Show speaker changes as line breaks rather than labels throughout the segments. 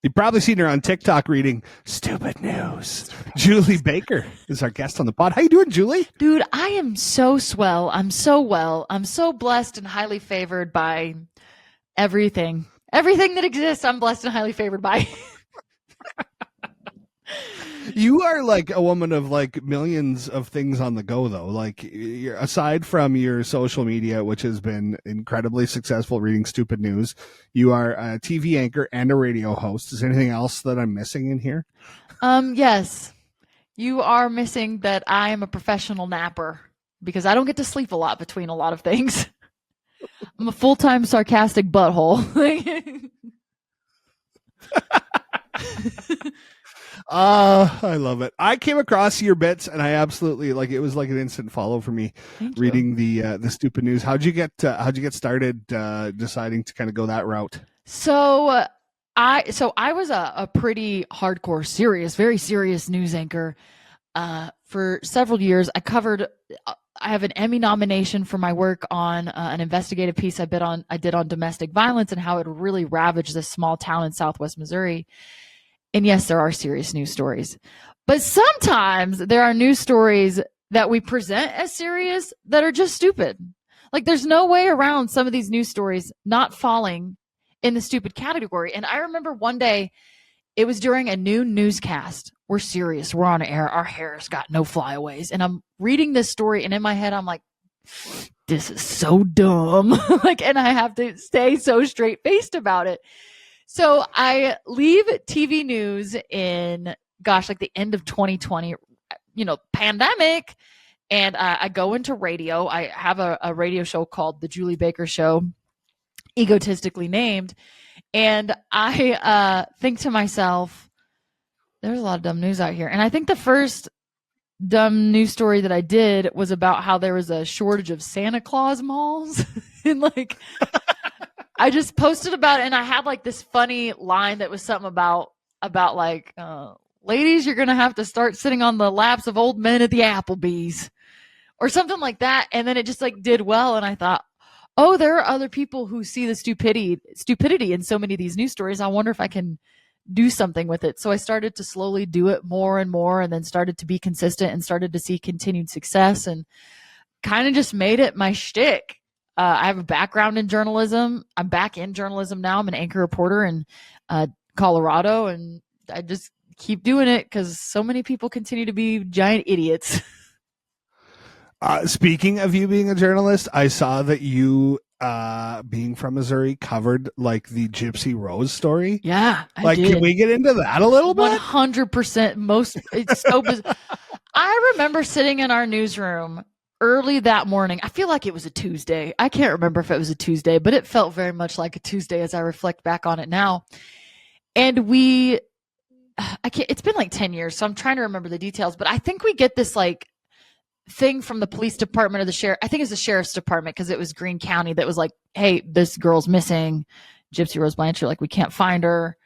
You've probably seen her on TikTok reading stupid news. Julie Baker is our guest on the pod. How you doing, Julie?
Dude, I am so swell. I'm so well. I'm so blessed and highly favored by everything. Everything that exists, I'm blessed and highly favored by.
You are like a woman of like millions of things on the go, though. Like, aside from your social media, which has been incredibly successful reading stupid news, you are a TV anchor and a radio host. Is there anything else that I'm missing in here?
Yes. You are missing that I am a professional napper because I don't get to sleep a lot between a lot of things. I'm a full-time sarcastic butthole.
I love it. I came across your bits and I absolutely like it. Was like an instant follow for me.
Thank
reading the stupid news. How'd you get started deciding to kind of go that route?
So I was a pretty hardcore, very serious news anchor for several years. I have an Emmy nomination for my work on an investigative piece I did on domestic violence and how it really ravaged this small town in Southwest Missouri. And yes, there are serious news stories, but sometimes there are news stories that we present as serious that are just stupid. Like, there's no way around some of these news stories not falling in the stupid category. And I remember one day, it was during a noon newscast. We're serious. We're on air. Our hair's got no flyaways. And I'm reading this story, and in my head, I'm like, this is so dumb. And I have to stay so straight-faced about it. So I leave TV news in, like the end of 2020, pandemic. And I go into radio. I have a radio show called The Julie Baker Show, egotistically named. And I think to myself, there's a lot of dumb news out here. And I think the first dumb news story that I did was about how there was a shortage of Santa Claus malls. And I just posted about it, and I had like this funny line that was something about ladies, you're going to have to start sitting on the laps of old men at the Applebee's or something like that. And then it just like did well. And I thought, oh, there are other people who see the stupidity in so many of these news stories. I wonder if I can do something with it. So I started to slowly do it more and more, and then started to be consistent and started to see continued success, and kind of just made it my shtick. I have a background in journalism. I'm back in journalism now. I'm an anchor reporter in Colorado, and I just keep doing it because so many people continue to be giant idiots.
Speaking of you being a journalist, I saw that you, being from Missouri, covered like the Gypsy Rose story.
Yeah, I did.
Can we get into that a little bit?
100%. It's so bizarre. I remember sitting in our newsroom early that morning. I feel like it was a Tuesday. I can't remember if it was a Tuesday, but it felt very much like a Tuesday as I reflect back on it now. And it's been like 10 years, so I'm trying to remember the details, but I think we get this like thing from the police department or the sheriff. I think it's the sheriff's department, because it was Greene County, that was like, hey, this girl's missing, Gypsy Rose Blanchard, like we can't find her.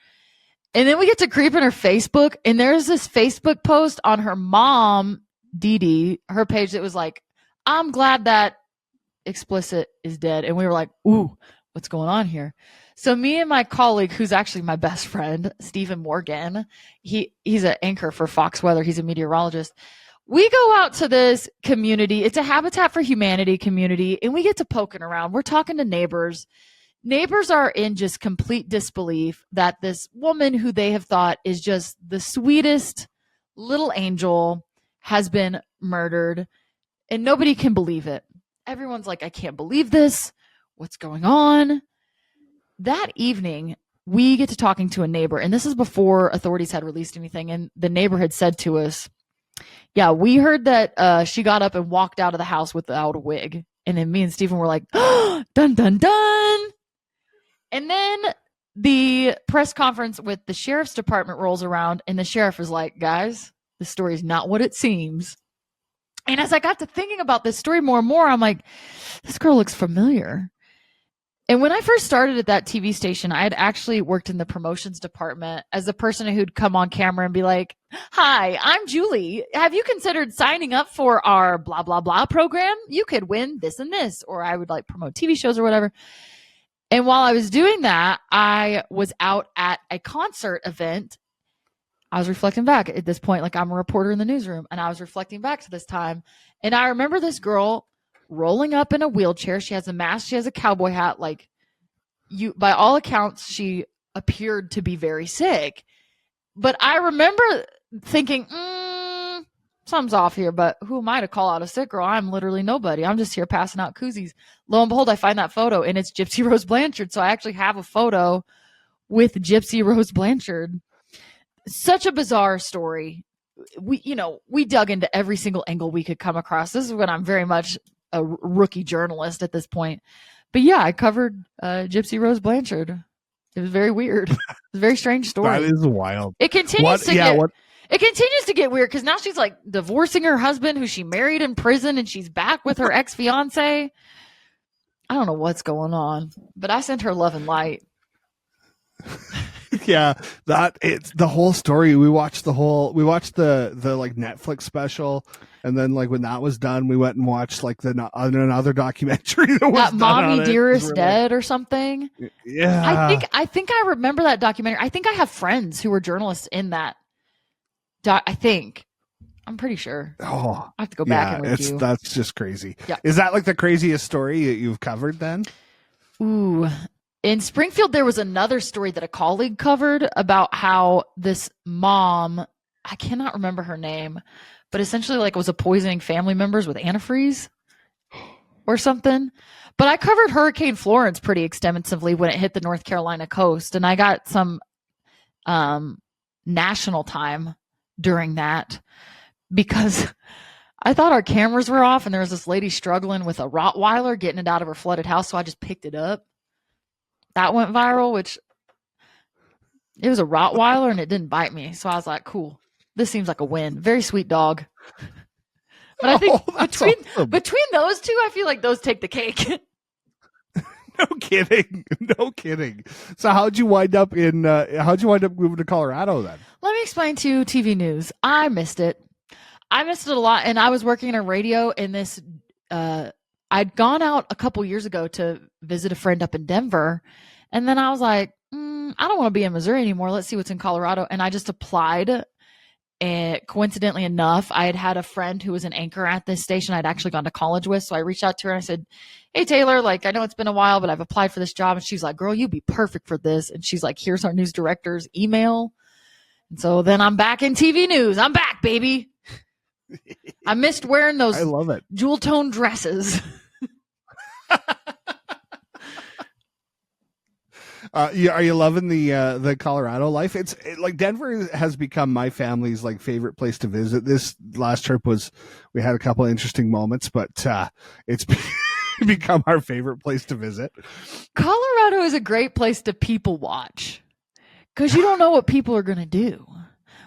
And then we get to creep in her Facebook, and there's this Facebook post on her mom, Dee Dee, her page, that was like, I'm glad that explicit is dead. And we were like, ooh, what's going on here? So me and my colleague, who's actually my best friend, Stephen Morgan, he's an anchor for Fox Weather. He's a meteorologist. We go out to this community. It's a Habitat for Humanity community, and we get to poking around. We're talking to neighbors. Neighbors are in just complete disbelief that this woman, who they have thought is just the sweetest little angel, has been murdered. And nobody can believe it. Everyone's like, I can't believe this. What's going on? That evening, we get to talking to a neighbor. And this is before authorities had released anything. And the neighbor had said to us, yeah, we heard that she got up and walked out of the house without a wig. And then me and Stephen were like, oh, dun, dun, dun. And then the press conference with the sheriff's department rolls around. And the sheriff is like, guys, the story's not what it seems. And as I got to thinking about this story more and more, I'm like, this girl looks familiar. And when I first started at that TV station, I had actually worked in the promotions department as the person who'd come on camera and be like, hi, I'm Julie. Have you considered signing up for our blah, blah, blah program? You could win this and this. Or I would like promote TV shows or whatever. And while I was doing that, I was out at a concert event. I was reflecting back at this point, like I'm a reporter in the newsroom, and I was reflecting back to this time. And I remember this girl rolling up in a wheelchair. She has a mask, she has a cowboy hat. Like, you, by all accounts, she appeared to be very sick. But I remember thinking, something's off here, but who am I to call out a sick girl? I'm literally nobody. I'm just here passing out koozies. Lo and behold, I find that photo, and it's Gypsy Rose Blanchard. So I actually have a photo with Gypsy Rose Blanchard. Such a bizarre story. We dug into every single angle we could come across. This is when I'm very much a rookie journalist at this point. But yeah, I covered Gypsy Rose Blanchard. It was very weird. It's a very strange story.
That is wild.
It continues to get weird because now she's like divorcing her husband, who she married in prison, and she's back with her ex-fiance. I don't know what's going on, but I sent her love and light.
Yeah, it's the whole story. We watched the like Netflix special, and then like when that was done, we went and watched like another documentary that was
that Mommy Dearest Dead or something.
Yeah,
I think I remember that documentary. I think I have friends who were journalists in that. I'm pretty sure.
Oh,
I have to go back and review.
That's just crazy.
Yeah.
Is that like the craziest story that you've covered then?
Ooh. In Springfield, there was another story that a colleague covered about how this mom, I cannot remember her name, but essentially like was poisoning family members with antifreeze or something. But I covered Hurricane Florence pretty extensively when it hit the North Carolina coast, and I got some national time during that because I thought our cameras were off, and there was this lady struggling with a Rottweiler getting it out of her flooded house, so I just picked it up. That went viral, which it was a Rottweiler and it didn't bite me. So I was like, cool. This seems like a win. Very sweet dog. But I think between those two, I feel like those take the cake.
No kidding. So how'd you wind up moving to Colorado then?
Let me explain to you TV news. I missed it a lot. And I was working in a radio, and this, I'd gone out a couple years ago to visit a friend up in Denver. And then I was like, I don't want to be in Missouri anymore. Let's see what's in Colorado. And I just applied. And coincidentally enough, I had a friend who was an anchor at this station I'd actually gone to college with. So I reached out to her and I said, hey, Taylor, like, I know it's been a while, but I've applied for this job. And she's like, girl, you'd be perfect for this. And she's like, here's our news director's email. And so then I'm back in TV news. I'm back, baby. I missed wearing those
I love it.
jewel tone dresses.
Are you loving the Colorado life? It's like Denver has become my family's like favorite place to visit. This last trip we had a couple of interesting moments, but it's become our favorite place to visit.
Colorado is a great place to people watch because you don't know what people are going to do.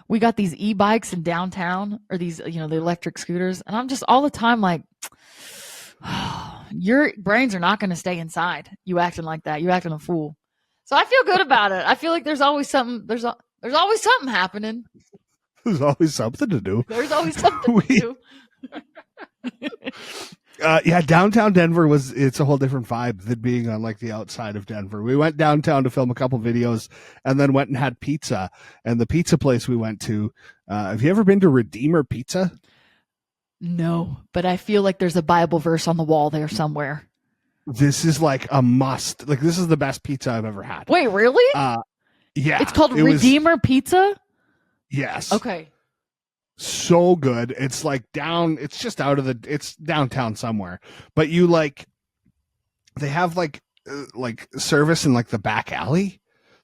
We got these e-bikes in downtown, or these, the electric scooters. And I'm just all the time like, your brains are not going to stay inside. You acting like that. You acting a fool. So I feel good about it. I feel like there's always something. There's always something happening.
There's always something to do.
There's always something to do.
Yeah, downtown Denver it's a whole different vibe than being on like the outside of Denver. We went downtown to film a couple videos and then went and had pizza. And the pizza place we went to, have you ever been to Redeemer Pizza?
No, but I feel like there's a Bible verse on the wall there somewhere.
This is like a must. Like, this is the best pizza I've ever had.
Wait, really?
Yeah.
It's called Redeemer Pizza?
Yes.
Okay.
So good. It's like it's downtown somewhere. But they have like service in like the back alley.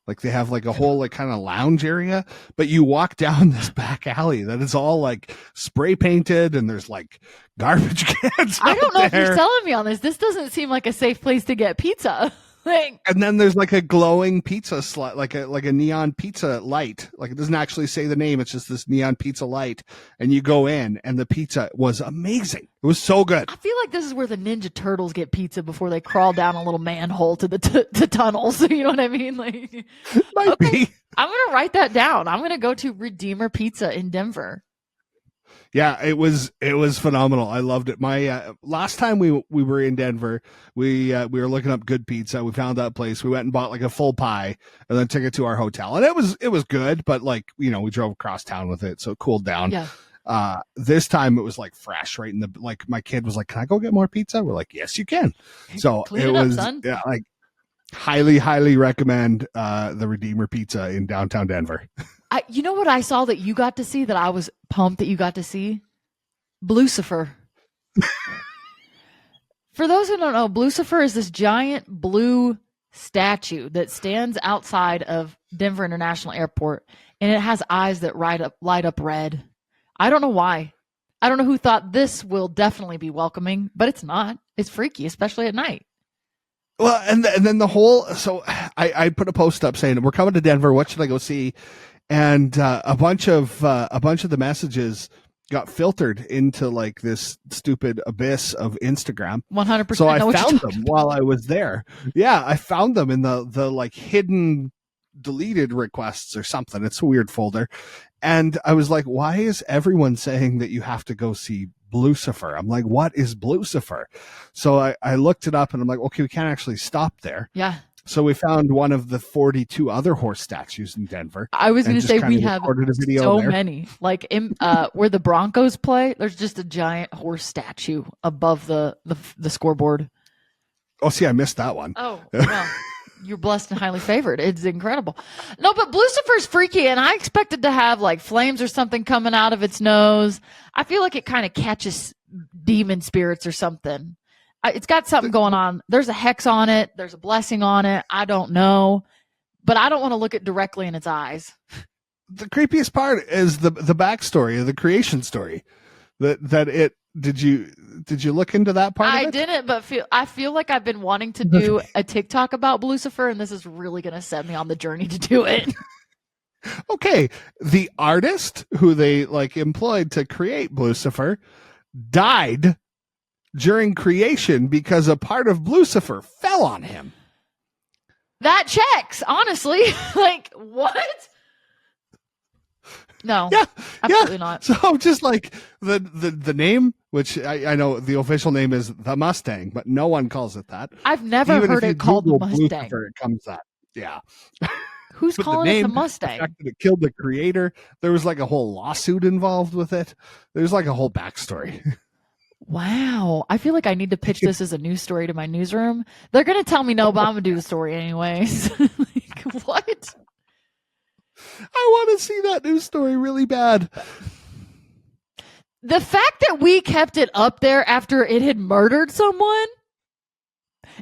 Like they have like a whole like kind of lounge area, but you walk down this back alley that is all like spray painted, and there's like garbage cans.
I don't know if you're selling me on this. This doesn't seem like a safe place to get pizza.
And then there's like a glowing pizza slot, like a neon pizza light. Like, it doesn't actually say the name. It's just this neon pizza light. And you go in, and the pizza was amazing. It was so good.
I feel like this is where the Ninja Turtles get pizza before they crawl down a little manhole to the tunnels. You know what I mean? Like,
Might be.
I'm going to write that down. I'm going to go to Redeemer Pizza in Denver.
Yeah, it was phenomenal. I loved it. My last time we were in Denver, we were looking up good pizza. We found that place. We went and bought like a full pie and then took it to our hotel. And it was good, but like, we drove across town with it, so it cooled down.
Yeah.
This time it was like fresh, right in the, like, my kid was like, "Can I go get more pizza?" We're like, "Yes, you can." So
Clean
it
it up,
was,
son.
yeah, like, highly recommend the Redeemer Pizza in downtown Denver.
You know what I saw that you got to see that I was pumped that you got to see? Blucifer. For those who don't know, Blucifer is this giant blue statue that stands outside of Denver International Airport, and it has eyes that light up red. I don't know why. I don't know who thought this will definitely be welcoming, but it's not. It's freaky, especially at night.
Well, and then the whole, so I put a post up saying, "We're coming to Denver. What should I go see?" And a bunch of the messages got filtered into like this stupid abyss of Instagram.
100%.
So I found them while I was there. Yeah, I found them in the like hidden deleted requests or something. It's a weird folder. And I was like, why is everyone saying that you have to go see Blucifer? I'm like, what is Blucifer? So I looked it up and I'm like, okay, we can't actually stop there.
Yeah.
So we found one of the 42 other horse statues in Denver.
I was going to say we have so
there.
many. Like where the Broncos play, there's just a giant horse statue above the scoreboard.
Oh, see, I missed that one.
Oh, well, you're blessed and highly favored. It's incrediber's No, but Blucifer's freaky, and I expected to have like flames or something coming out of its nose. I feel like it kind of catches demon spirits or something. It's got something going on. There's a hex on it. There's a blessing on it. I don't know, but I don't want to look it directly in its eyes.
The creepiest part is the backstory of the creation story. Did you look into that part?
I didn't, but I feel like I've been wanting to do a TikTok about Blucifer, and this is really going to set me on the journey to do it.
Okay, the artist who they like employed to create Blucifer died during creation because a part of Blucifer fell on him.
That checks, honestly. Like, what? No,
yeah,
absolutely not.
So just like the name, which I know the official name is the Mustang, but no one calls it that.
I've never heard it called the Mustang.
Blucifer, it comes that. Yeah.
Who's calling it the Mustang?
The fact that it killed the creator. There was like a whole lawsuit involved with it. There's like a whole backstory.
Wow. I feel like I need to pitch this as a news story to my newsroom. They're going to tell me no, but I'm going to do the story anyways. Like, what?
I want to see that news story really bad.
The fact that we kept it up there after it had murdered someone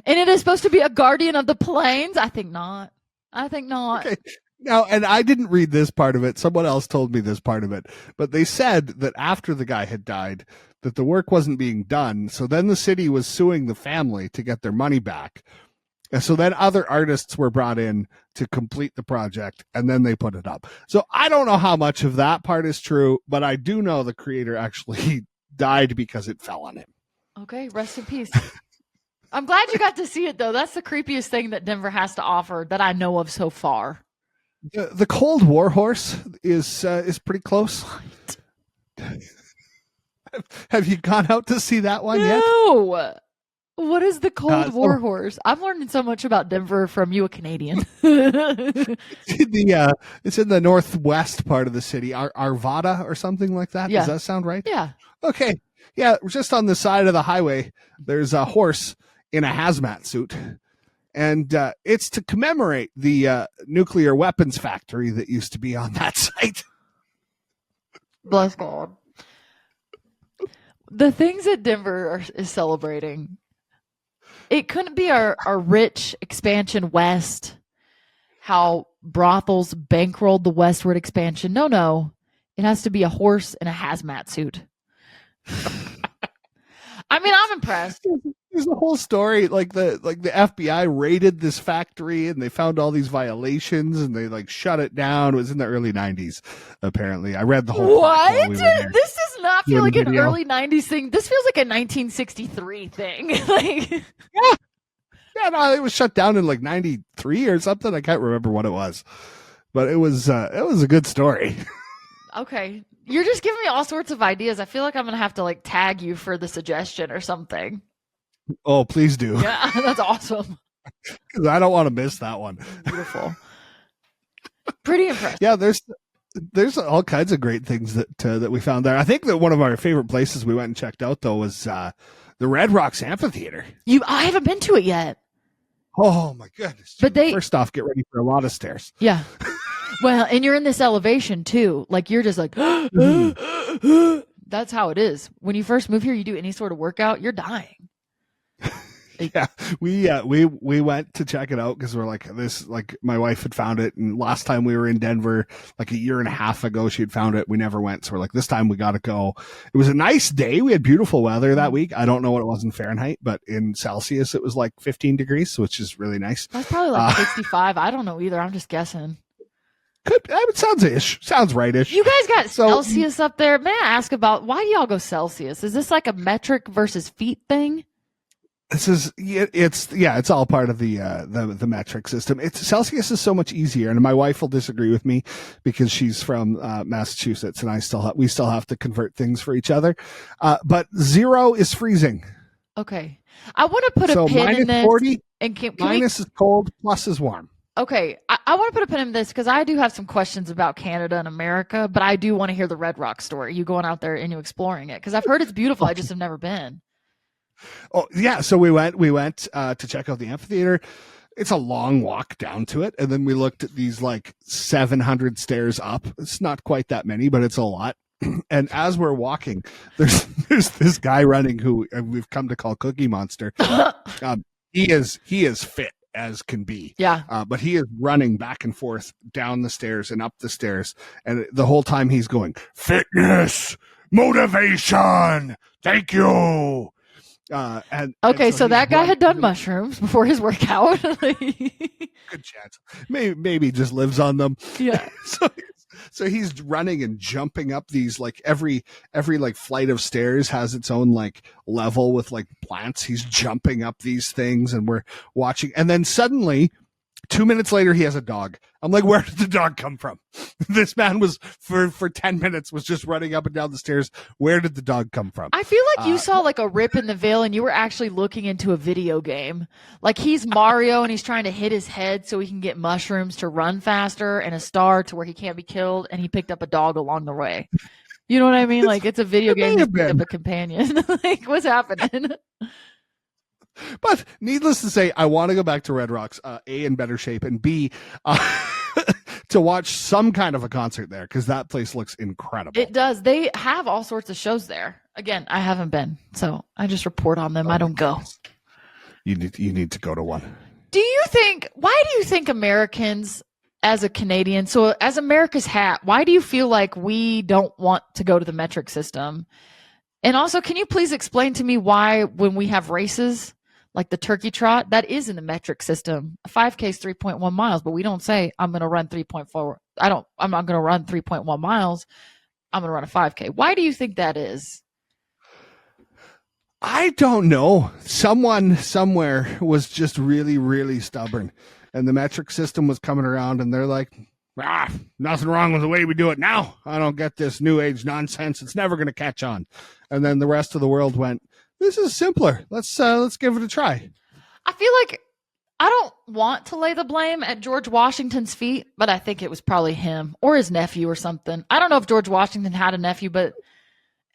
and it is supposed to be a guardian of the plains, I think not. Okay.
Now, and I didn't read this part of it. Someone else told me this part of it. But they said that after the guy had died, that the work wasn't being done. So then the city was suing the family to get their money back. And so then other artists were brought in to complete the project, and then they put it up. So I don't know how much of that part is true, but I do know the creator actually died because it fell on him.
Okay, rest in peace. I'm glad you got to see it, though. That's the creepiest thing that Denver has to offer that I know of so far.
The Cold War horse is pretty close. Have you gone out to see that one yet?
No. What is the Cold War horse? I'm learning so much about Denver from you, a Canadian.
It's in the northwest part of the city, Arvada or something like that.
Yeah.
Does that sound right?
Yeah.
Okay. Yeah, just on the side of the highway, there's a horse in a hazmat suit. And it's to commemorate the nuclear weapons factory that used to be on that site.
Bless God. The things that Denver is celebrating, it couldn't be our rich expansion west, how brothels bankrolled the westward expansion. No. It has to be a horse in a hazmat suit. I mean, I'm impressed.
There's a whole story, like the FBI raided this factory and they found all these violations and they like shut it down. It was in the early 90s, apparently. I read the whole.
What? This does not feel like an early 90s thing. This feels like a 1963 thing. Like,
yeah, no, it was shut down in like 93 or something. I can't remember what it was, but it was a good story.
Okay. You're just giving me all sorts of ideas. I feel like I'm going to have to like tag you for the suggestion or something.
Oh, please do.
Yeah, that's awesome.
Because I don't want to miss that one.
Beautiful. Pretty impressive.
Yeah, there's all kinds of great things that we found there. I think that one of our favorite places we went and checked out though was the Red Rocks Amphitheater.
I haven't been to it yet.
Oh my goodness!
But
first off, get ready for a lot of stairs.
Yeah. Well, and you're in this elevation too. Like you're just like, that's how it is. When you first move here, you do any sort of workout, you're dying.
Yeah, we went to check it out because we're like this. Like my wife had found it, and last time we were in Denver, like a year and a half ago, she had found it. We never went, so we're like, this time we got to go. It was a nice day. We had beautiful weather that week. I don't know what it was in Fahrenheit, but in Celsius, it was like 15 degrees, which is really nice.
That's probably like 65. I don't know either. I'm just guessing.
It sounds ish. Sounds right-ish.
You guys got Celsius up there. May I ask about why do y'all go Celsius? Is this like a metric versus feet thing?
It's all part of the metric system. Celsius is so much easier, and my wife will disagree with me because she's from Massachusetts, and we still have to convert things for each other. But 0 is freezing.
Okay, I want to put a pin in this. 40,
and minus is cold, plus is warm.
Okay, I want to put a pin in this because I do have some questions about Canada and America, but I do want to hear the Red Rock story. You going out there and you exploring it because I've heard it's beautiful. I just have never been.
Oh yeah, so we went to check out the amphitheater. It's a long walk down to it, and then we looked at these like 700 stairs up. It's not quite that many, but it's a lot. And as we're walking, there's this guy running who we've come to call Cookie Monster. He is fit as can be.
Yeah.
But he is running back and forth down the stairs and up the stairs, and the whole time he's going, fitness, motivation, thank you.
So that guy had done mushrooms before his workout.
Good chance. Maybe just lives on them.
Yeah.
So he's running and jumping up these, like every like flight of stairs has its own like level with like plants. He's jumping up these things, and we're watching. And then suddenly 2 minutes later, he has a dog. I'm like, where did the dog come from? This man was for 10 minutes was just running up and down the stairs. Where did the dog come from?
I feel like you saw like a rip in the veil and you were actually looking into a video game. Like he's Mario and he's trying to hit his head so he can get mushrooms to run faster and a star to where he can't be killed. And he picked up a dog along the way. You know what I mean? Like it's a video game. He picked up a companion. Like what's happening?
But needless to say, I want to go back to Red Rocks, A, in better shape, and B, to watch some kind of a concert there, because that place looks incredible.
It does. They have all sorts of shows there. Again, I haven't been, so I just report on them. I don't go.
You need to go to one.
Why do you think Americans, as a Canadian, so as America's hat, why do you feel like we don't want to go to the metric system? And also, can you please explain to me why when we have races, like the turkey trot, that is in the metric system. A 5K is 3.1 miles, but we don't say I'm going to run 3.4. I'm not going to run 3.1 miles. I'm going to run a 5K. Why do you think that is?
I don't know. Someone somewhere was just really, really stubborn, and the metric system was coming around, and they're like, nothing wrong with the way we do it now. I don't get this new age nonsense. It's never going to catch on. And then the rest of the world went, this is simpler. Let's give it a try.
I feel like I don't want to lay the blame at George Washington's feet, but I think it was probably him or his nephew or something. I don't know if George Washington had a nephew, but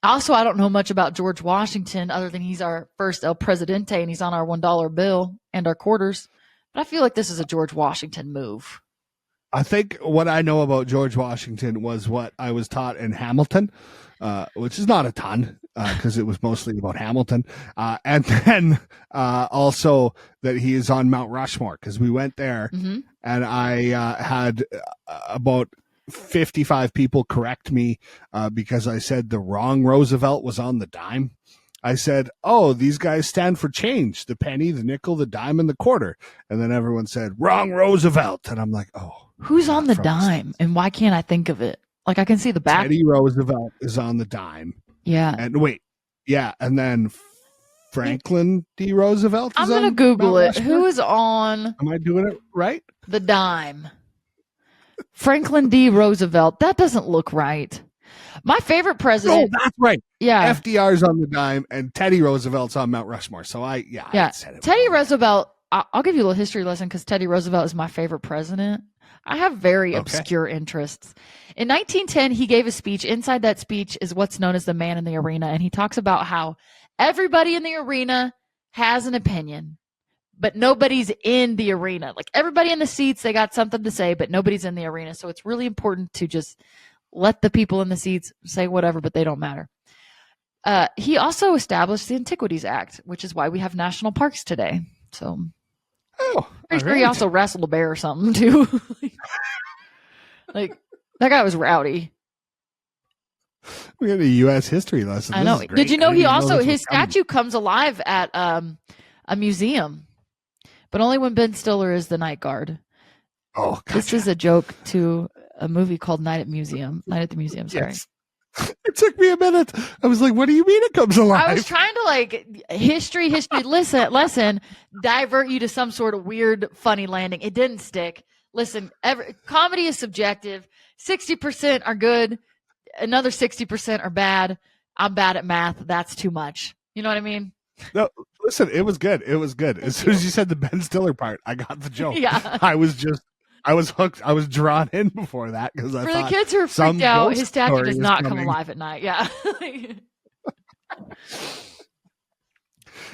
also I don't know much about George Washington other than he's our first El Presidente and he's on our $1 bill and our quarters. But I feel like this is a George Washington move.
I think what I know about George Washington was what I was taught in Hamilton, which is not a ton because it was mostly about Hamilton. And then also that he is on Mount Rushmore because we went there and I had about 55 people correct me because I said the wrong Roosevelt was on the dime. I said, oh, these guys stand for change, the penny, the nickel, the dime, and the quarter. And then everyone said, wrong Roosevelt. And I'm like, oh.
Who's on the dime? And why can't I think of it? Like I can see the back.
Teddy Roosevelt is on the dime.
Yeah.
And wait. Yeah. And then Franklin D. Roosevelt is
I'm going to Google it. Who is on?
Am I doing it right?
The dime. Franklin D. Roosevelt. That doesn't look right. My favorite
No,
president.
that's right.
Yeah.
FDR's on the dime and Teddy Roosevelt's on Mount Rushmore. So I said it.
Teddy Roosevelt, I'll give you a little history lesson because Teddy Roosevelt is my favorite president. I have very obscure interests. In 1910, he gave a speech. Inside that speech is what's known as the man in the arena. And he talks about how everybody in the arena has an opinion, but nobody's in the arena. Like everybody in the seats, they got something to say, but nobody's in the arena. So it's really important to just let the people in the seats say whatever, but they don't matter. He also established the Antiquities Act, which is why we have national parks today. So, pretty sure he also wrestled a bear or something too. Like that guy was rowdy.
We had a U.S. history lesson.
I know. Did you know his statue comes alive at a museum, but only when Ben Stiller is the night guard.
Oh, gotcha.
This is a joke to a movie called Night at the Museum. Sorry.
Yes. It took me a minute. I was like, what do you mean it comes alive?
I was trying to like history lesson, divert you to some sort of weird, funny landing. It didn't stick. Listen, comedy is subjective. 60% are good. Another 60% are bad. I'm bad at math. That's too much. You know what I mean?
No, listen, it was good. It was good. As soon as you said the Ben Stiller part, I got the joke.
Yeah.
I was hooked. I was drawn in before that because I
For
thought
the kids who are freaked out, his statue does not come
coming.
alive at night. Yeah.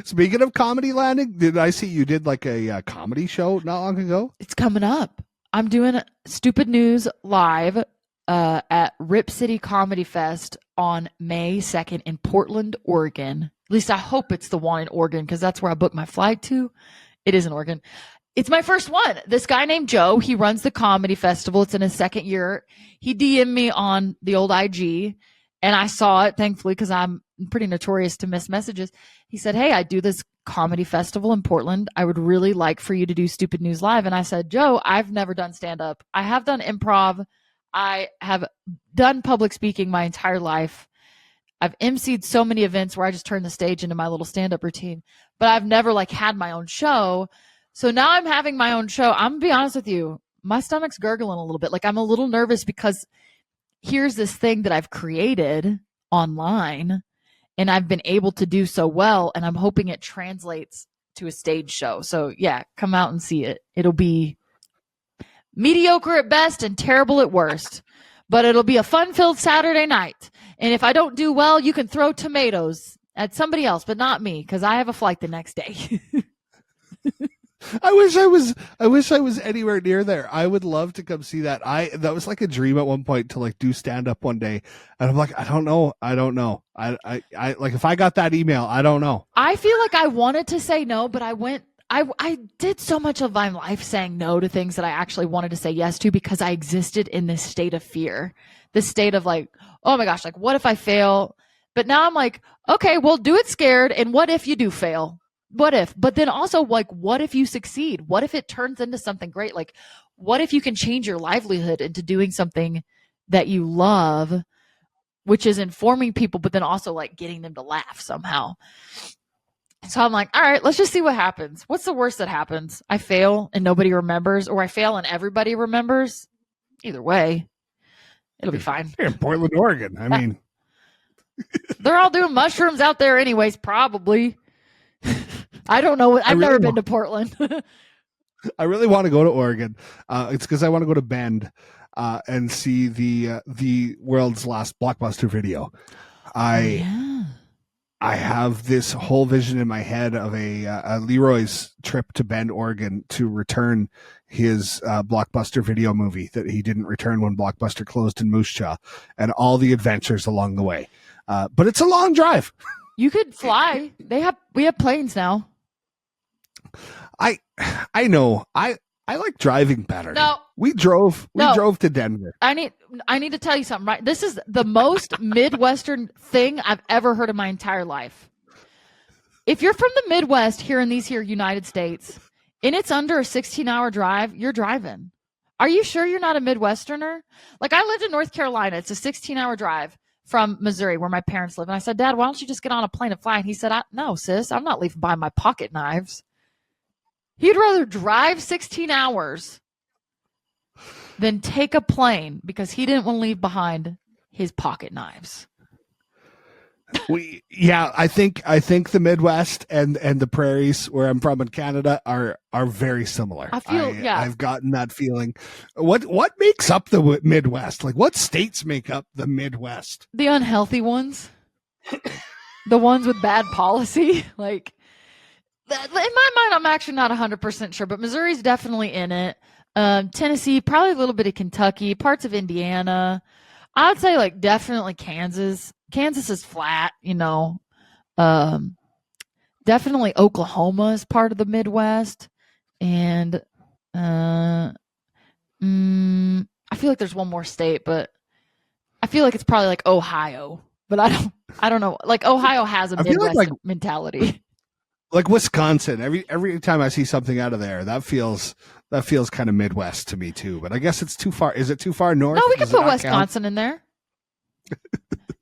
Speaking of comedy landing, did I see you did like a comedy show not long ago?
It's coming up. I'm doing Stupid News live at Rip City Comedy Fest on May 2nd in Portland, Oregon. At least I hope it's the one in Oregon because that's where I booked my flight to. It is in Oregon. It's my first one. This guy named Joe, he runs the comedy festival. It's in his second year. He DM'd me on the old IG, and I saw it, thankfully, because I'm pretty notorious to miss messages. He said, hey, I do this comedy festival in Portland. I would really like for you to do Stupid News Live. And I said, Joe, I've never done stand-up. I have done improv. I have done public speaking my entire life. I've emceed so many events where I just turn the stage into my little stand-up routine, but I've never like had my own show. So now I'm having my own show. I'm gonna be honest with you. My stomach's gurgling a little bit. Like I'm a little nervous because here's this thing that I've created online and I've been able to do so well. And I'm hoping it translates to a stage show. So yeah, come out and see it. It'll be mediocre at best and terrible at worst, but it'll be a fun-filled Saturday night. And if I don't do well, you can throw tomatoes at somebody else, but not me, because I have a flight the next day.
I wish I was anywhere near there. I would love to come see that. That was like a dream at one point to like do stand up one day. And I'm like, I don't know. I like if I got that email, I don't know.
I feel like I wanted to say no, but I did so much of my life saying no to things that I actually wanted to say yes to because I existed in this state of fear, this state of like, oh my gosh, like what if I fail? But now I'm like, okay, well, do it scared. And what if you do fail? What if? But then also like, what if you succeed? What if it turns into something great? Like, what if you can change your livelihood into doing something that you love, which is informing people, but then also like getting them to laugh somehow. So I'm like, all right, let's just see what happens. What's the worst that happens? I fail and nobody remembers, or I fail and everybody remembers. Either way, it'll be fine.
Here in Portland, Oregon. I mean,
they're all doing mushrooms out there anyways, probably. I don't know. I've never been to Portland.
I really want to go to Oregon. It's because I want to go to Bend and see the world's last blockbuster video. I have this whole vision in my head of a Leroy's trip to Bend, Oregon, to return his blockbuster video movie that he didn't return when Blockbuster closed in Moose Jaw, and all the adventures along the way. But it's a long drive.
You could fly. We have planes now.
I know. I like driving better.
No.
We drove to Denver.
I need to tell you something, right? This is the most Midwestern thing I've ever heard in my entire life. If you're from the Midwest here in these here United States and it's under a 16-hour drive, you're driving. Are you sure you're not a Midwesterner? Like I lived in North Carolina. It's a 16-hour drive from Missouri where my parents live. And I said, Dad, why don't you just get on a plane and fly? And he said, no, sis, I'm not leaving behind my pocket knives. He'd rather drive 16 hours than take a plane because he didn't want to leave behind his pocket knives.
I think the Midwest and the prairies where I'm from in Canada are very similar.
I feel
I've gotten that feeling. What makes up the Midwest? Like, what states make up the Midwest?
The unhealthy ones, the ones with bad policy. Like, in my mind, I'm actually not 100% sure, but Missouri's definitely in it. Tennessee, probably a little bit of Kentucky, parts of Indiana. I'd say like definitely Kansas. Kansas is flat, you know. Definitely Oklahoma is part of the Midwest, and I feel like there's one more state, but I feel like it's probably like Ohio. But I don't know. Like Ohio has a Midwest mentality.
Like Wisconsin, every time I see something out of there, that feels kind of Midwest to me too. But I guess it's too far. Is it too far north?
No, we can put Wisconsin in there.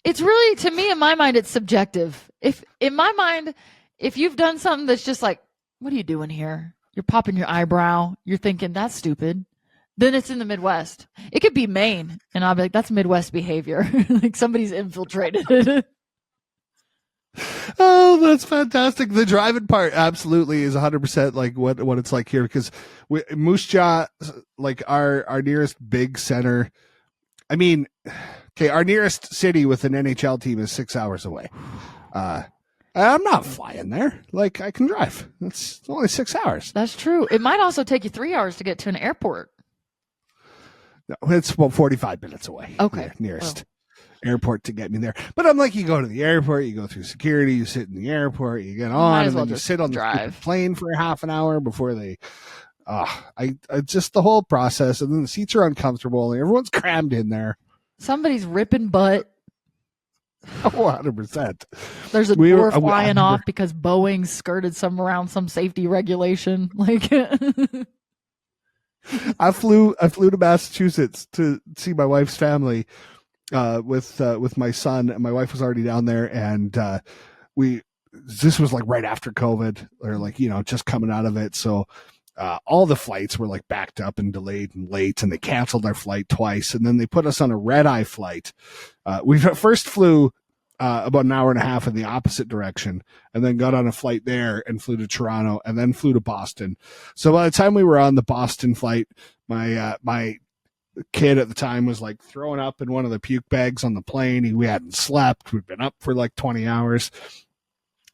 It's really, to me, in my mind, it's subjective. If in my mind, if you've done something that's just like, what are you doing here? You're popping your eyebrow. You're thinking that's stupid. Then it's in the Midwest. It could be Maine, and I'll be like, that's Midwest behavior. Like somebody's infiltrated it.
Oh, that's fantastic. The driving part absolutely is 100% like what it's like here, because Moose Jaw, like our nearest big center. I mean, okay, our nearest city with an NHL team is 6 hours away. I'm not flying there. Like, I can drive. It's only 6 hours.
That's true. It might also take you 3 hours to get to an airport.
No, it's about 45 minutes away.
Okay.
Nearest airport to get me there. But I'm like, you go to the airport, you go through security, you sit in the airport, you get on, and then you sit on the plane for half an hour before they. I just the whole process, and then the seats are uncomfortable, and everyone's crammed in there.
Somebody's ripping butt.
Oh, 100%.
There's a door flying off because Boeing skirted around some safety regulation. Like,
I flew to Massachusetts to see my wife's family with my son, and my wife was already down there, and this was like right after COVID, or like, you know, just coming out of it, so. All the flights were like backed up and delayed and late, and they canceled our flight twice. And then they put us on a red-eye flight. We first flew about an hour and a half in the opposite direction, and then got on a flight there and flew to Toronto, and then flew to Boston. So by the time we were on the Boston flight, my kid at the time was like throwing up in one of the puke bags on the plane. We hadn't slept. We'd been up for like 20 hours.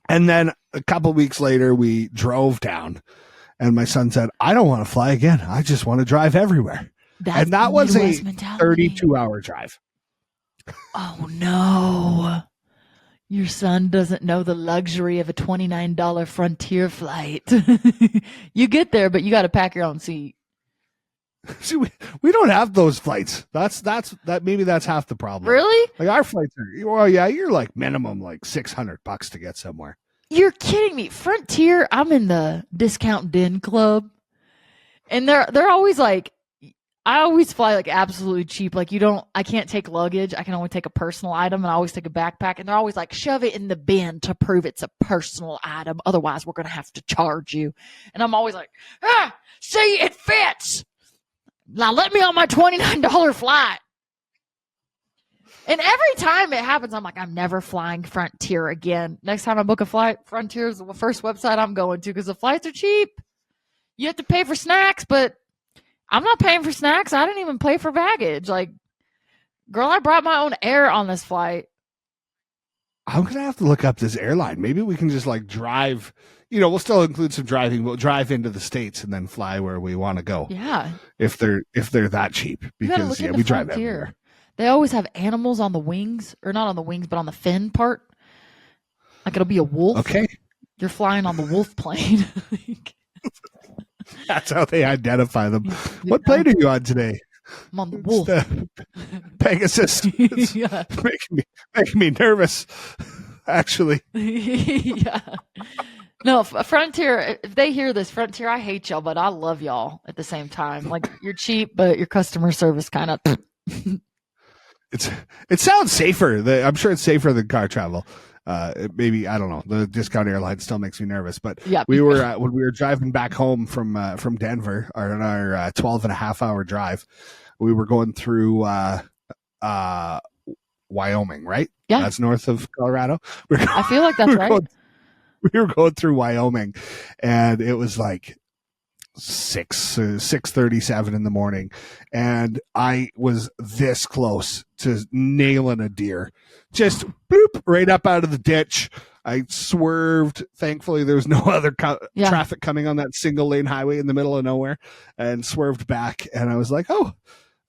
And then a couple of weeks later, we drove down. And my son said, I don't want to fly again. I just want to drive everywhere. And that was a 32-hour drive.
Oh, no. Your son doesn't know the luxury of a $29 Frontier flight. You get there, but you got to pack your own seat.
See, we don't have those flights. Maybe that's half the problem.
Really?
Like our flights are, well, yeah, you're like minimum like $600 to get somewhere.
You're kidding me. Frontier, I'm in the discount den club. And they're always like, I always fly like absolutely cheap. Like I can't take luggage. I can only take a personal item, and I always take a backpack. And they're always like, shove it in the bin to prove it's a personal item. Otherwise, we're going to have to charge you. And I'm always like, see, it fits. Now let me on my $29 flight. And every time it happens, I'm like, I'm never flying Frontier again. Next time I book a flight, Frontier is the first website I'm going to, because the flights are cheap. You have to pay for snacks, but I'm not paying for snacks. I didn't even pay for baggage. Like, girl, I brought my own air on this flight.
I'm going to have to look up this airline. Maybe we can just like drive, you know, we'll still include some driving. We'll drive into the States and then fly where we want to go.
Yeah.
If they're that cheap, because we drive everywhere.
They always have animals on the wings, or not on the wings, but on the fin part. Like it'll be a wolf.
Okay.
You're flying on the wolf plane.
That's how they identify them. Yeah. What plane are you on today?
I'm on the wolf.
Pegasus. It's
yeah.
making me nervous, actually.
Yeah. No, Frontier, if they hear this, Frontier, I hate y'all, but I love y'all at the same time. Like, you're cheap, but your customer service kind of...
It sounds safer. I'm sure it's safer than car travel. Maybe, I don't know. The discount airline still makes me nervous, but
yep.
We were when we were driving back home from Denver, on our 12 and a half hour drive, we were going through Wyoming, right?
Yeah.
That's north of Colorado.
I feel like that's right.
We were going through Wyoming, and it was like 6:37 in the morning, and I was this close to nailing a deer. Just bloop right up out of the ditch. I swerved. Thankfully, there was no other traffic coming on that single lane highway in the middle of nowhere, and swerved back. And I was like, "Oh,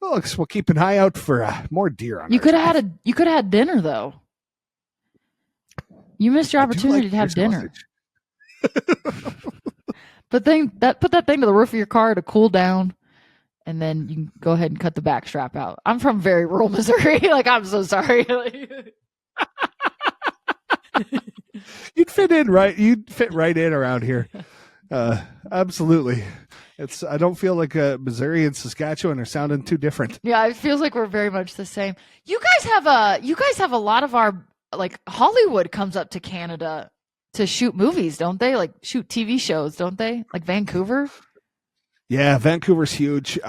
we'll keep an eye out for more deer." On
you could have had dinner though. You missed your opportunity to have dinner. Put that thing to the roof of your car to cool down, and then you can go ahead and cut the back strap out. I'm from very rural Missouri. Like, I'm so sorry.
You'd fit right in around here. Absolutely. I don't feel like Missouri and Saskatchewan are sounding too different.
Yeah, it feels like we're very much the same. You guys have a lot of our, like, Hollywood comes up to Canada to shoot movies, don't they? Like, shoot TV shows, don't they? Like Vancouver?
Yeah, Vancouver's huge.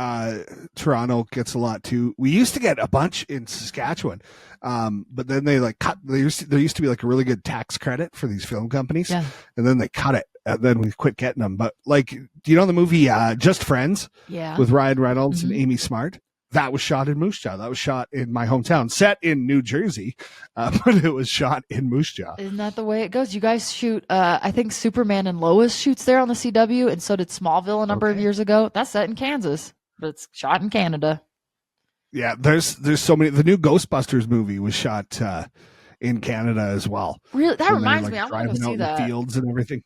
Toronto gets a lot too. We used to get a bunch in Saskatchewan, but then they like cut. There used to be like a really good tax credit for these film companies, and then they cut it, and then we quit getting them. But like, do you know the movie Just Friends?
Yeah,
with Ryan Reynolds and Amy Smart. That was shot in Moose Jaw. That was shot in my hometown, set in New Jersey, but it was shot in Moose Jaw.
Isn't that the way it goes? You guys shoot, I think Superman and Lois shoots there on the CW, and so did Smallville a number of years ago. That's set in Kansas, but it's shot in Canada.
Yeah, there's so many. The new Ghostbusters movie was shot in Canada as well.
Really? That reminds me. I want to go see that.
The fields and everything.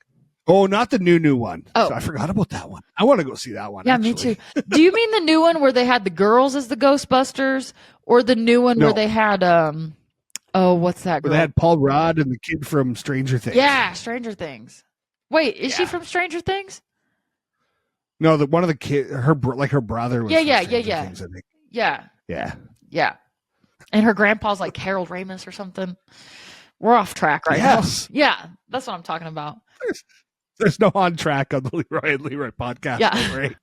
Oh, not the new one. Oh, so I forgot about that one. I want to go see that one.
Yeah,
actually.
Me too. Do you mean the new one where they had the girls as the Ghostbusters, or the new one where they had what's that girl?
Where they had Paul Rudd and the kid from Stranger Things.
Yeah, Stranger Things. Wait, is she from Stranger Things?
No, one of the kids, her brother was.
Yeah.
Things, I think.
Yeah. And her grandpa's like Harold Ramis or something. We're off track now. Yeah, that's what I'm talking about.
There's no on track on the Leroy and Leroy podcast.
Yeah.
Right?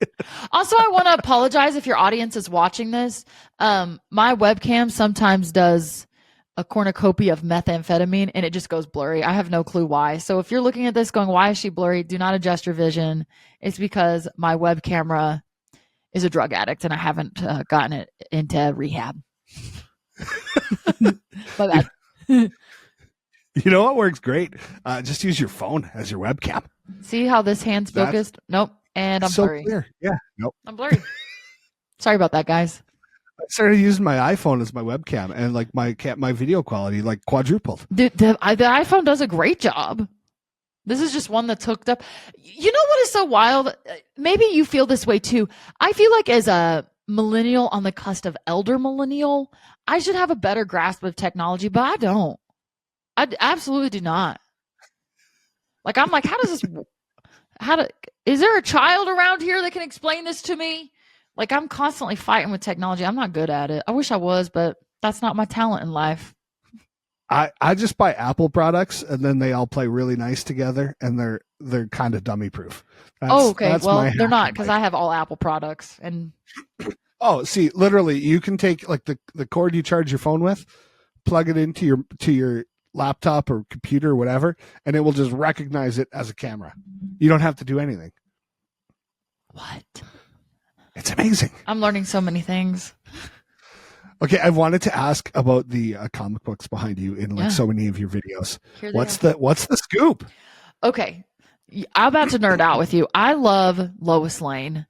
Also, I want to apologize if your audience is watching this. My webcam sometimes does a cornucopia of methamphetamine and it just goes blurry. I have no clue why. So if you're looking at this going, why is she blurry? Do not adjust your vision. It's because my web camera is a drug addict and I haven't gotten it into rehab. My bad.
You know what works great? Just use your phone as your webcam.
See how this hand's focused? Nope. And I'm
so
blurry.
Clear. Yeah. Nope.
I'm blurry. Sorry about that, guys.
I started using my iPhone as my webcam, and like my video quality like quadrupled.
The iPhone does a great job. This is just one that's hooked up. You know what is so wild? Maybe you feel this way too. I feel like as a millennial on the cusp of elder millennial, I should have a better grasp of technology, but I don't. I absolutely do not. Like, I'm like, is there a child around here that can explain this to me? Like, I'm constantly fighting with technology. I'm not good at it. I wish I was, but that's not my talent in life.
I just buy Apple products and then they all play really nice together and they're kind of dummy proof.
Okay. Well, they're not because I have all Apple products and.
Oh, see, literally you can take like the cord you charge your phone with, plug it into your laptop or computer or whatever, and it will just recognize it as a camera. You don't have to do anything.
What?
It's amazing.
I'm learning so many things.
Okay, I wanted to ask about the comic books behind you in like so many of your videos. What's the scoop?
Okay, I'm about to nerd out with you. I love Lois Lane.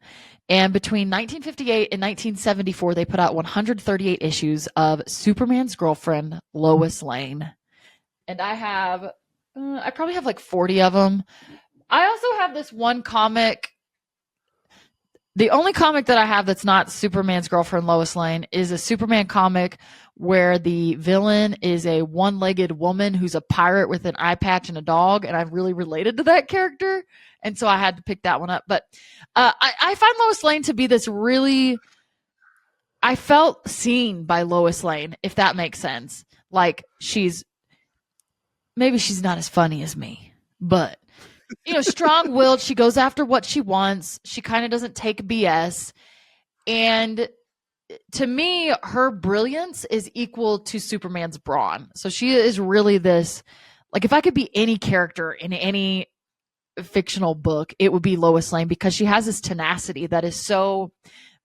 And between 1958 and 1974, they put out 138 issues of Superman's girlfriend, Lois Lane. And I probably have like 40 of them. I also have this one comic. The only comic that I have that's not Superman's girlfriend, Lois Lane, is a Superman comic where the villain is a one-legged woman who's a pirate with an eye patch and a dog. And I've really related to that character. And so I had to pick that one up. But I find Lois Lane to be this really... I felt seen by Lois Lane, if that makes sense. Like, maybe she's not as funny as me, but, strong-willed. She goes after what she wants. She kind of doesn't take BS. And to me, her brilliance is equal to Superman's brawn. So she is really this, like, if I could be any character in any fictional book, it would be Lois Lane, because she has this tenacity that is so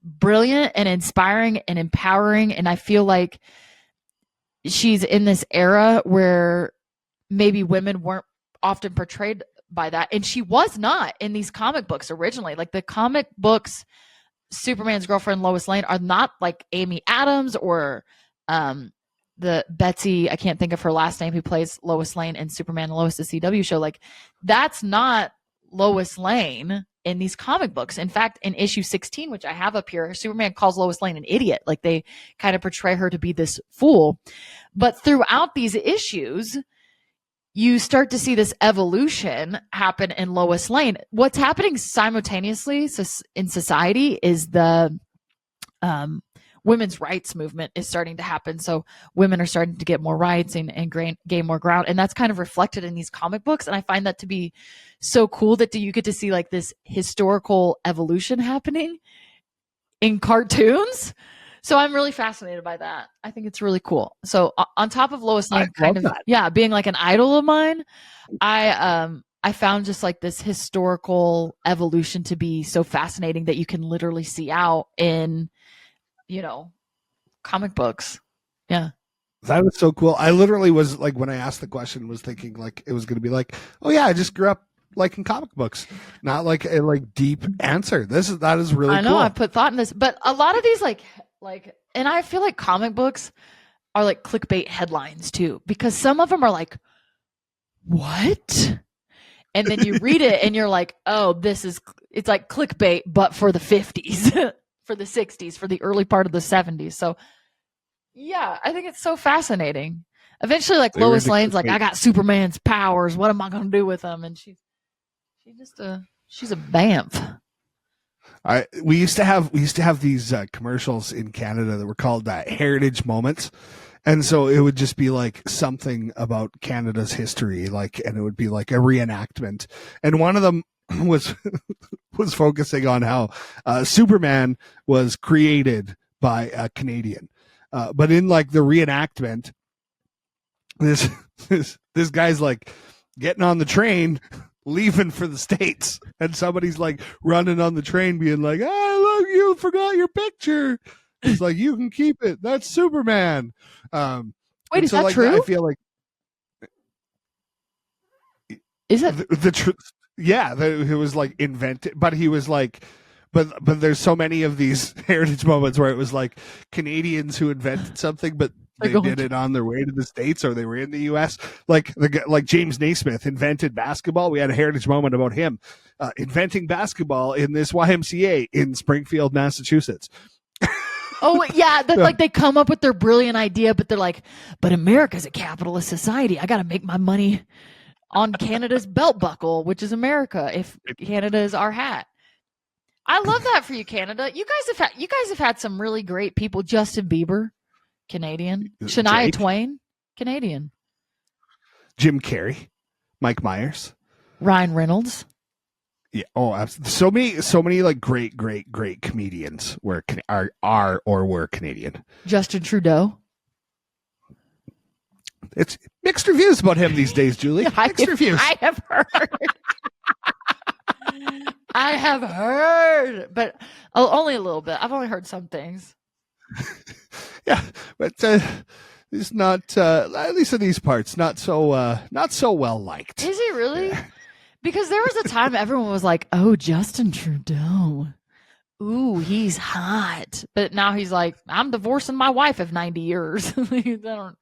brilliant and inspiring and empowering. And I feel like she's in this era where maybe women weren't often portrayed by that. And she was not in these comic books originally. Like, the comic books, Superman's girlfriend Lois Lane are not like Amy Adams or the Betsy, I can't think of her last name, who plays Lois Lane in Superman and Lois the CW show. Like, that's not Lois Lane in these comic books. In fact, in issue 16, which I have up here, Superman calls Lois Lane an idiot. Like, they kind of portray her to be this fool. But throughout these issues, you start to see this evolution happen in Lois Lane. What's happening simultaneously in society is the women's rights movement is starting to happen. So women are starting to get more rights and gain more ground. And that's kind of reflected in these comic books. And I find that to be so cool that you get to see like this historical evolution happening in cartoons. So I'm really fascinated by that. I think it's really cool. So on top of Lois Lane being like an idol of mine, I found just like this historical evolution to be so fascinating that you can literally see out in, comic books. Yeah.
That was so cool. I literally was like, when I asked the question, was thinking like it was going to be like, oh yeah, I just grew up like in comic books, not like a deep answer. That is really cool.
I know, I put thought in this, but a lot of these like, and I feel like comic books are like clickbait headlines too, because some of them are like, what? And then you read it and you're like, oh, it's like clickbait, but for the 50s, for the 60s, for the early part of the 70s. So yeah, I think it's so fascinating. Eventually, like, Lois Lane's like, I got Superman's powers. What am I going to do with them? And she's a vamp.
We used to have these commercials in Canada that were called heritage moments, and so it would just be like something about Canada's history, and it would be like a reenactment. And one of them was focusing on how Superman was created by a Canadian, but in like the reenactment, this guy's like getting on the train, leaving for the States, and somebody's like running on the train being like, look, you forgot your picture. It's like, you can keep it, that's Superman.
Wait, is that true?
I feel like,
is it
the truth? Yeah, it was like invented, but he was like, but there's so many of these heritage moments where it was like Canadians who invented something, but they did it on their way to the States, or they were in the U.S. Like James Naismith invented basketball. We had a heritage moment about him inventing basketball in this YMCA in Springfield, Massachusetts.
Oh yeah, like they come up with their brilliant idea, but they're like, but America's a capitalist society. I got to make my money on Canada's belt buckle, which is America. If Canada is our hat. I love that for you, Canada. You guys have had some really great people. Justin Bieber, Canadian. Shania Twain, Canadian.
Jim Carrey, Mike Myers,
Ryan Reynolds.
Yeah. Oh, absolutely. So many like great comedians are or were Canadian.
Justin Trudeau.
It's mixed reviews about him these days, Julie. Mixed reviews.
I have heard. I have heard, but only a little bit. I've only heard some things.
Yeah, but it's not at least in these parts not so well liked.
Is he really? Because there was a time everyone was like, "Oh, Justin Trudeau, ooh, he's hot," but now he's like, "I'm divorcing my wife of 90 years."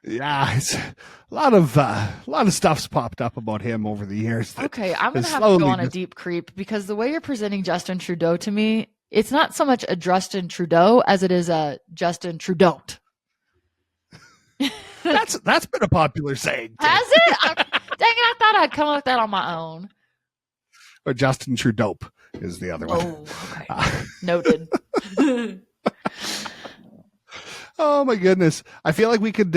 Yeah, it's a lot of stuff's popped up about him over the years.
Okay, I'm gonna have to go on a deep creep, because the way you're presenting Justin Trudeau to me, it's not so much a Justin Trudeau as it is a Justin Trudeau.
That's been a popular saying.
Has it? Dang it! I thought I'd come up with that on my own.
Or Justin Trudeau is the other one.
Oh, okay. Noted.
Oh my goodness! I feel like we could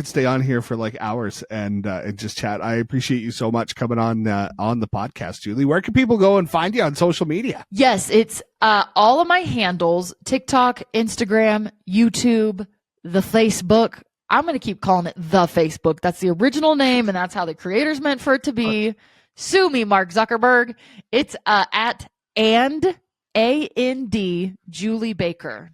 stay on here for like hours and just chat. I appreciate you so much coming on the podcast, Julie. Where can people go and find you on social media?
Yes, it's all of my handles: TikTok, Instagram, YouTube, the Facebook. I'm going to keep calling it the Facebook. That's the original name, and that's how the creators meant for it to be. Sue me, Mark Zuckerberg. It's at and Julie Baker.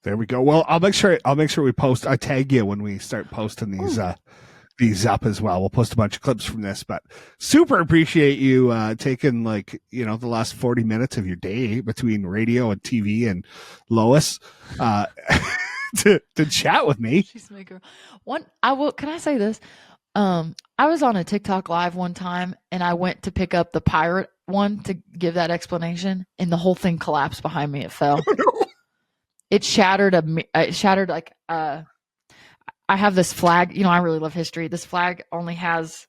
There we go. Well, I'll make sure we post. I tag you when we start posting these up as well. We'll post a bunch of clips from this, but super appreciate you taking the last 40 minutes of your day between radio and TV and Lois to chat with me.
Can I say this? I was on a TikTok live one time and I went to pick up the pirate one to give that explanation, and the whole thing collapsed behind me. It fell. It shattered I have this flag. I really love history. This flag only has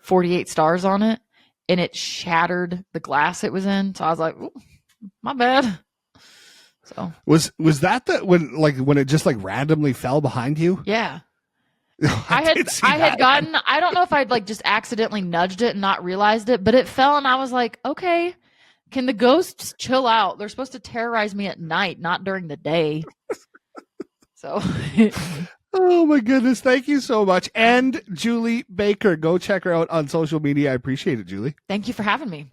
48 stars on it, and it shattered the glass it was in. So I was like, my bad. So
was that when it just randomly fell behind you?
Yeah. I had gotten, I don't know if I'd just accidentally nudged it and not realized it, but it fell, and I was like, okay, can the ghosts chill out? They're supposed to terrorize me at night, not during the day. So
oh my goodness, thank you so much. And Julie Baker, go check her out on social media. I appreciate it, Julie.
Thank you for having me.